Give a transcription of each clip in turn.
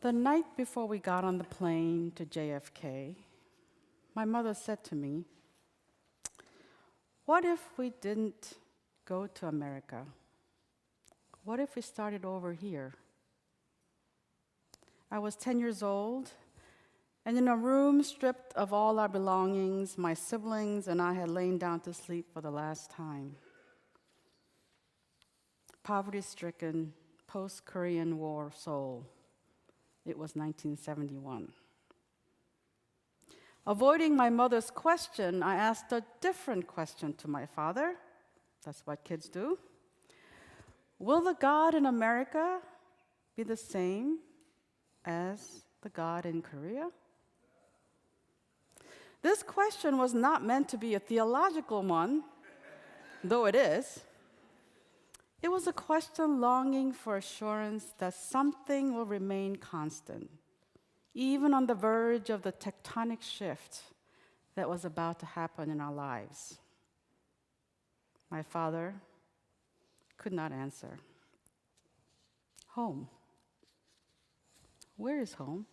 The night before we got on the plane to JFK, my mother said to me, "What if we didn't go to America? What if we started over here?" I was 10 years old, and in a room stripped of all our belongings, my siblings and I had lain down to sleep for the last time. Poverty-stricken, post-Korean War Seoul. It was 1971. Avoiding my mother's question, I asked a different question to my father. That's what kids do. Will the God in America be the same as the God in Korea? This question was not meant to be a theological one, though it is. It was a question longing for assurance that something will remain constant, even on the verge of the tectonic shift that was about to happen in our lives. My father could not answer. Home. Where is home?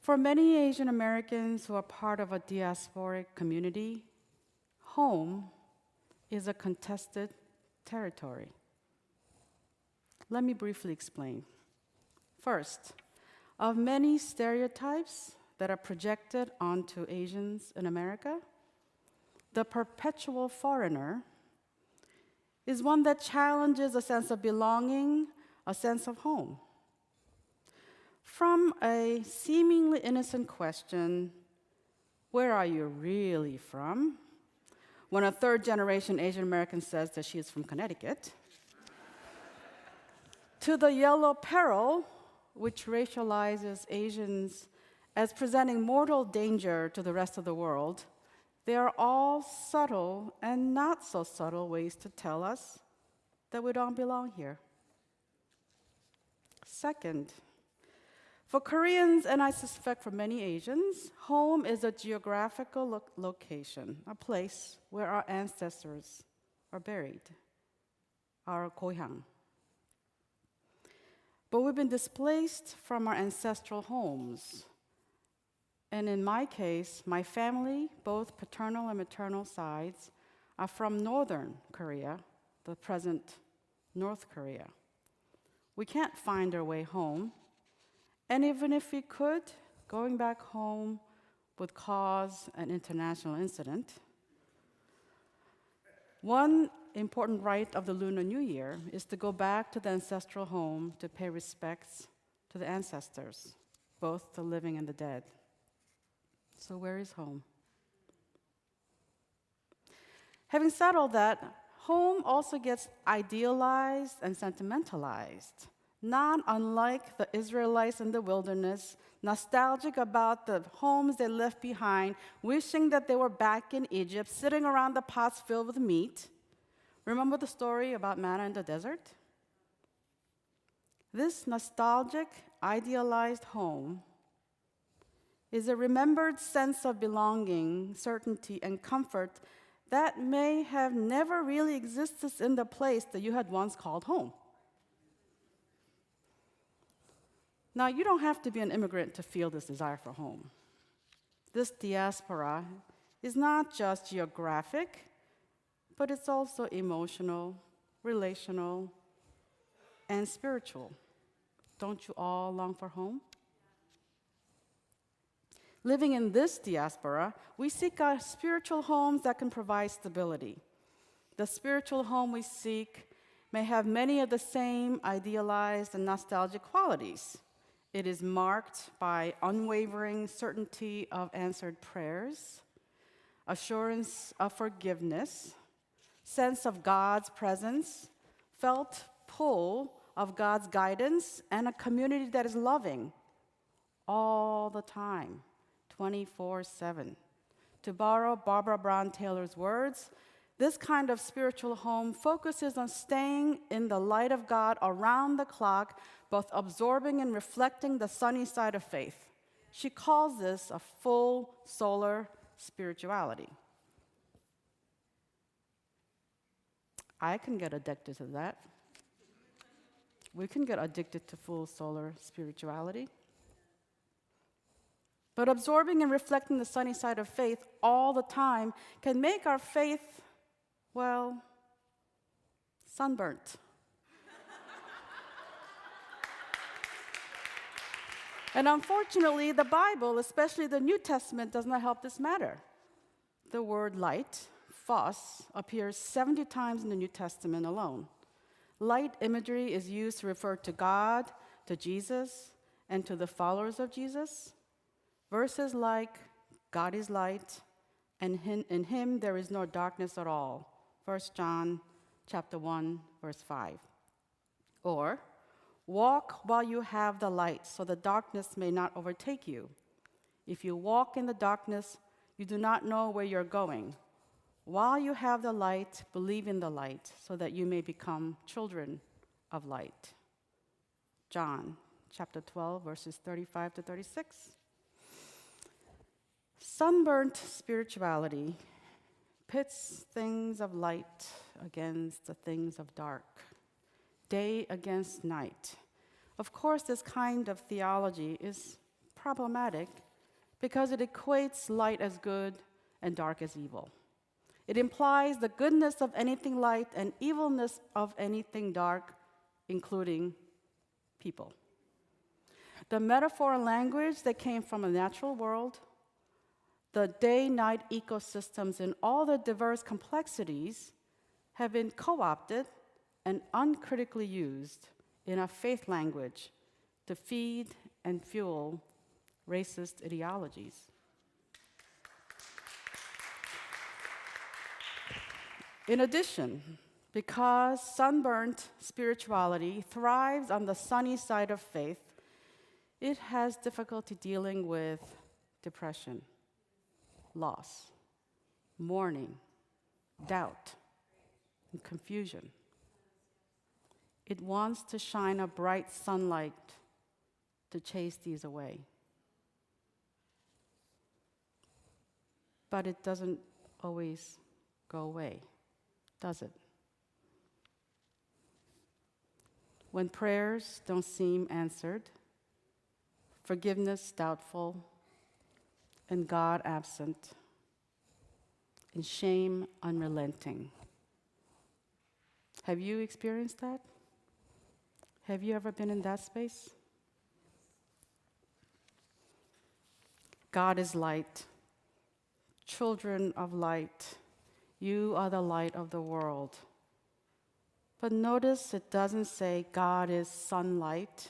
For many Asian Americans who are part of a diasporic community, home is a contested territory. Let me briefly explain. First, of many stereotypes that are projected onto Asians in America, the perpetual foreigner is one that challenges a sense of belonging, a sense of home. From a seemingly innocent question, "Where are you really from?" when a third-generation Asian American says that she is from Connecticut, to the yellow peril, which racializes Asians as presenting mortal danger to the rest of the world, they are all subtle and not so subtle ways to tell us that we don't belong here. Second, for Koreans, and I suspect for many Asians, home is a geographical location, a place where our ancestors are buried, our gohyang. But we've been displaced from our ancestral homes. And in my case, my family, both paternal and maternal sides, are from northern Korea, the present North Korea. We can't find our way home. And even if we could, going back home would cause an international incident. One important rite of the Lunar New Year is to go back to the ancestral home to pay respects to the ancestors, both the living and the dead. So where is home? Having said all that, home also gets idealized and sentimentalized. Not unlike the Israelites in the wilderness, nostalgic about the homes they left behind, wishing that they were back in Egypt, sitting around the pots filled with meat. Remember the story about manna in the desert? This nostalgic, idealized home is a remembered sense of belonging, certainty, and comfort that may have never really existed in the place that you had once called home. Now, you don't have to be an immigrant to feel this desire for home. This diaspora is not just geographic, but it's also emotional, relational, and spiritual. Don't you all long for home? Living in this diaspora, we seek out spiritual homes that can provide stability. The spiritual home we seek may have many of the same idealized and nostalgic qualities. It is marked by unwavering certainty of answered prayers, assurance of forgiveness, sense of God's presence, felt pull of God's guidance, and a community that is loving all the time, 24/7. To borrow Barbara Brown Taylor's words, this kind of spiritual home focuses on staying in the light of God around the clock, both absorbing and reflecting the sunny side of faith. She calls this a full solar spirituality. I can get addicted to that. We can get addicted to full solar spirituality. But absorbing and reflecting the sunny side of faith all the time can make our faith, well, sunburnt. And unfortunately, the Bible, especially the New Testament, does not help this matter. The word light, phos, appears 70 times in the New Testament alone. Light imagery is used to refer to God, to Jesus, and to the followers of Jesus. Verses like, God is light, and in him there is no darkness at all. 1 John chapter 1, verse 5. Or, walk while you have the light, so the darkness may not overtake you. If you walk in the darkness, you do not know where you're going. While you have the light, believe in the light, so that you may become children of light. John chapter 12, verses 35 to 36. Sunburnt spirituality pits things of light against the things of dark, day against night. Of course, this kind of theology is problematic because it equates light as good and dark as evil. It implies the goodness of anything light and evilness of anything dark, including people. The metaphor and language that came from the natural world, the day-night ecosystems in all their diverse complexities have been co-opted and uncritically used in our faith language to feed and fuel racist ideologies. In addition, because sunburnt spirituality thrives on the sunny side of faith, it has difficulty dealing with depression, loss, mourning, doubt, and confusion. It wants to shine a bright sunlight to chase these away. But it doesn't always go away, does it? When prayers don't seem answered, forgiveness doubtful, and God absent, and shame unrelenting. Have you experienced that? Have you ever been in that space? God is light. Children of light, you are the light of the world. But notice it doesn't say God is sunlight.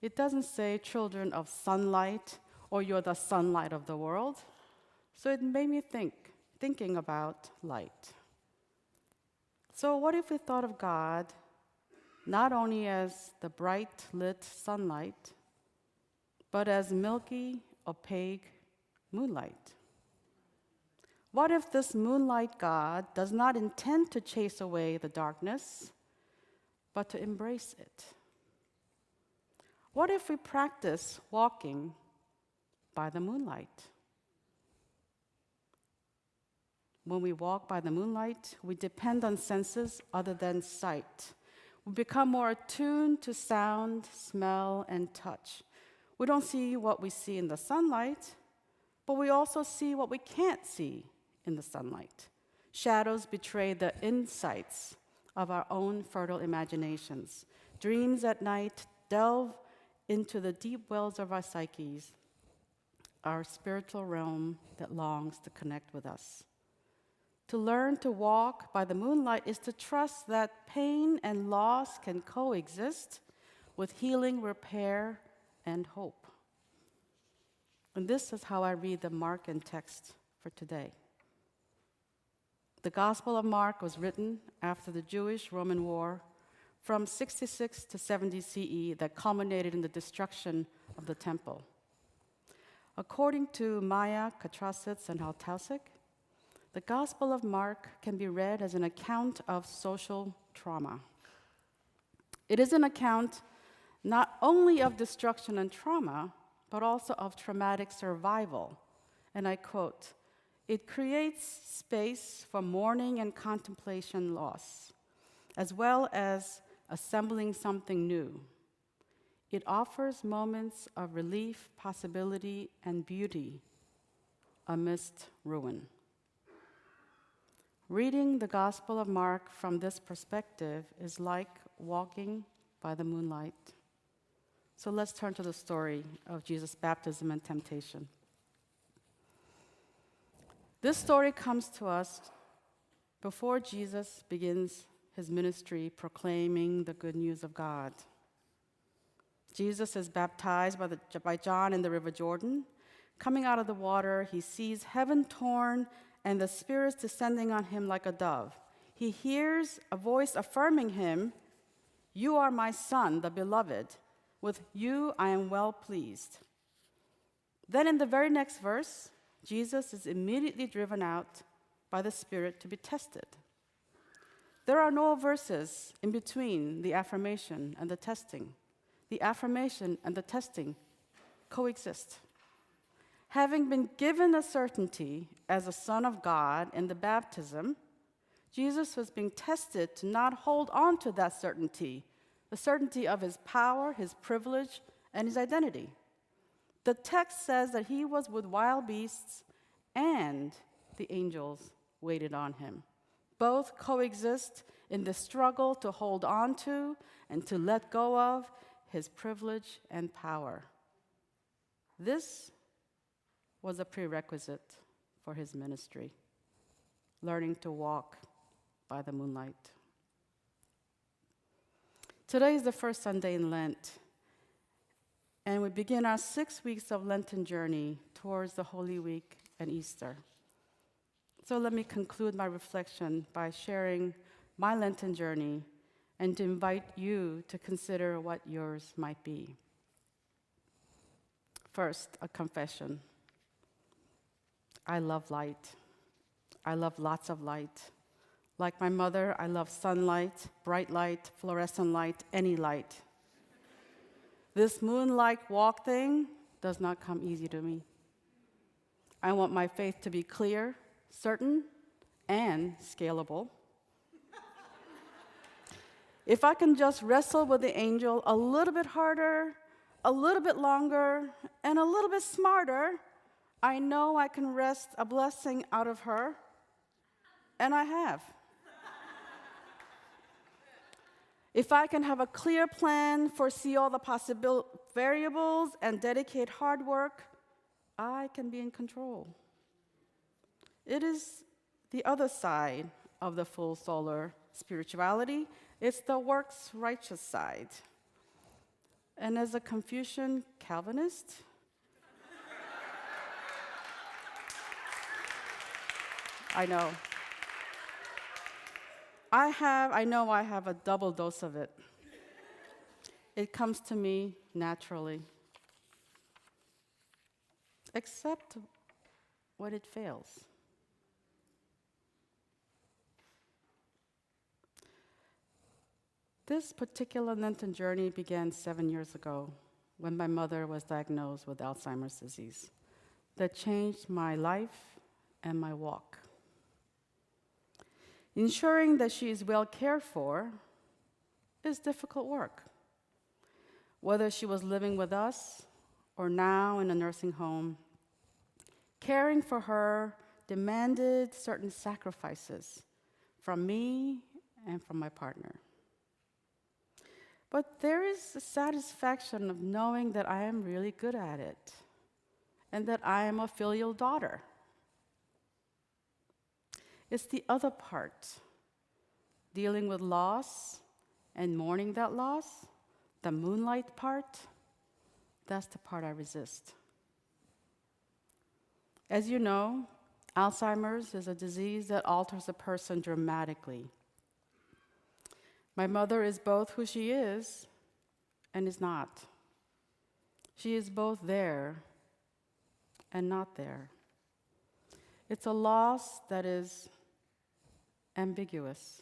It doesn't say children of sunlight or you're the sunlight of the world. So it made me thinking about light. So what if we thought of God not only as the bright lit sunlight, but as milky, opaque moonlight? What if this moonlight God does not intend to chase away the darkness, but to embrace it? What if we practice walking by the moonlight? When we walk by the moonlight, we depend on senses other than sight. We become more attuned to sound, smell, and touch. We don't see what we see in the sunlight, but we also see what we can't see in the sunlight. Shadows betray the insights of our own fertile imaginations. Dreams at night delve into the deep wells of our psyches, our spiritual realm that longs to connect with us. To learn to walk by the moonlight is to trust that pain and loss can coexist with healing, repair, and hope. And this is how I read the Markan text for today. The Gospel of Mark was written after the Jewish-Roman War from 66 to 70 CE that culminated in the destruction of the temple. According to Maya, Katrasitz, and Haltausik, the Gospel of Mark can be read as an account of social trauma. It is an account not only of destruction and trauma, but also of traumatic survival. And I quote, "It creates space for mourning and contemplation loss, as well as assembling something new. It offers moments of relief, possibility, and beauty amidst ruin. Reading the Gospel of Mark from this perspective is like walking by the moonlight. So let's turn to the story of Jesus' baptism and temptation. This story comes to us before Jesus begins his ministry proclaiming the good news of God. Jesus is baptized by John in the River Jordan. Coming out of the water, he sees heaven torn and the Spirit descending on him like a dove. He hears a voice affirming him, "You are my Son, the beloved. With you I am well pleased." Then in the very next verse, Jesus is immediately driven out by the Spirit to be tested. There are no verses in between the affirmation and the testing. The affirmation and the testing coexist. Having been given a certainty as a Son of God in the baptism, Jesus was being tested to not hold on to that certainty, the certainty of his power, his privilege, and his identity. The text says that he was with wild beasts and the angels waited on him. Both coexist in the struggle to hold on to and to let go of his privilege and power. This was a prerequisite for his ministry, learning to walk by the moonlight. Today is the first Sunday in Lent, and we begin our 6 weeks of Lenten journey towards the Holy Week and Easter. So let me conclude my reflection by sharing my Lenten journey and to invite you to consider what yours might be. First, a confession. I love light. I love lots of light. Like my mother, I love sunlight, bright light, fluorescent light, any light. This moonlight walk thing does not come easy to me. I want my faith to be clear, certain, and scalable. If I can just wrestle with the angel a little bit harder, a little bit longer, and a little bit smarter, I know I can wrest a blessing out of her, and I have. If I can have a clear plan, foresee all the possible variables, and dedicate hard work, I can be in control. It is the other side of the full solar spirituality. It's the works righteous side. And as a Confucian Calvinist, I know I have a double dose of it. It comes to me naturally, except when it fails. This particular Lenten journey began 7 years ago when my mother was diagnosed with Alzheimer's disease. That changed my life and my walk. Ensuring that she is well cared for is difficult work. Whether she was living with us or now in a nursing home, caring for her demanded certain sacrifices from me and from my partner. But there is the satisfaction of knowing that I am really good at it and that I am a filial daughter. It's the other part, dealing with loss and mourning that loss, the moonlight part, that's the part I resist. As you know, Alzheimer's is a disease that alters a person dramatically. My mother is both who she is and is not. She is both there and not there. It's a loss that is ambiguous.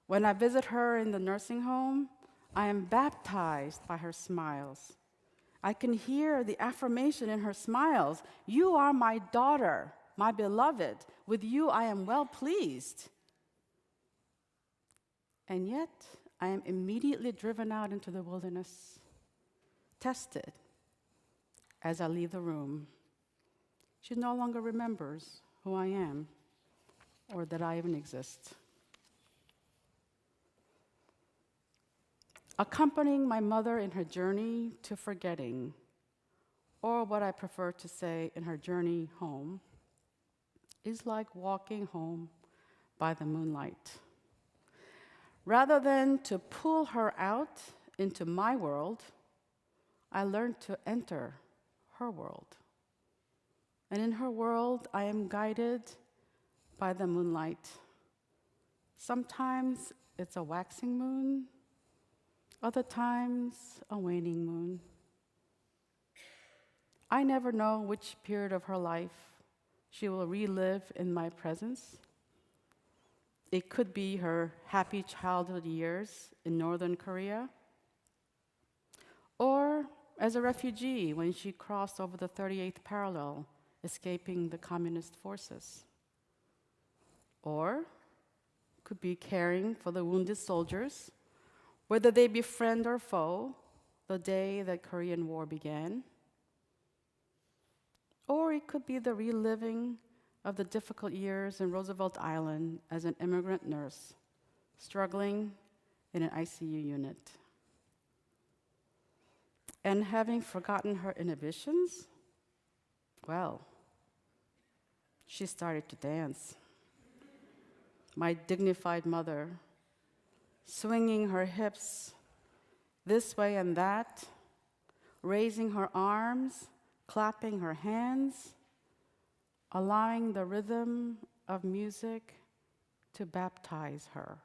When I visit her in the nursing home, I am baptized by her smiles. I can hear the affirmation in her smiles. You are my daughter, my beloved. With you I am well pleased. And yet, I am immediately driven out into the wilderness, tested as I leave the room. She no longer remembers who I am or that I even exist. Accompanying my mother in her journey to forgetting, or what I prefer to say, in her journey home, is like walking home by the moonlight. Rather than to pull her out into my world, I learned to enter her world. And in her world, I am guided by the moonlight. Sometimes it's a waxing moon, other times a waning moon. I never know which period of her life she will relive in my presence. It could be her happy childhood years in Northern Korea, or as a refugee when she crossed over the 38th parallel, escaping the communist forces. Or could be caring for the wounded soldiers, whether they be friend or foe, the day the Korean War began. Or it could be the reliving of the difficult years in Roosevelt Island as an immigrant nurse, struggling in an ICU unit. And having forgotten her inhibitions, well, she started to dance. My dignified mother, swinging her hips this way and that, raising her arms, clapping her hands, allowing the rhythm of music to baptize her.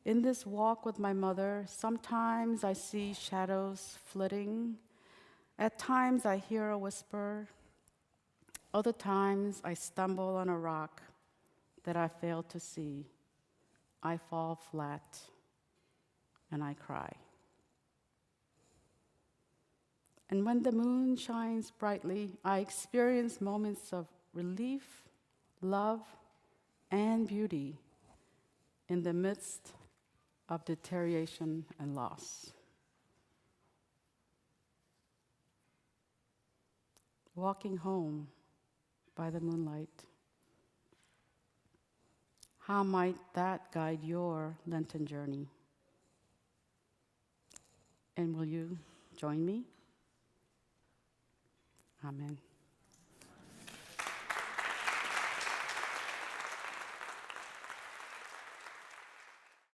In this walk with my mother, sometimes I see shadows flitting. At times I hear a whisper. Other times I stumble on a rock that I fail to see. I fall flat and I cry. And when the moon shines brightly, I experience moments of relief, love, and beauty in the midst of deterioration and loss. Walking home by the moonlight. How might that guide your Lenten journey? And will you join me? Amen.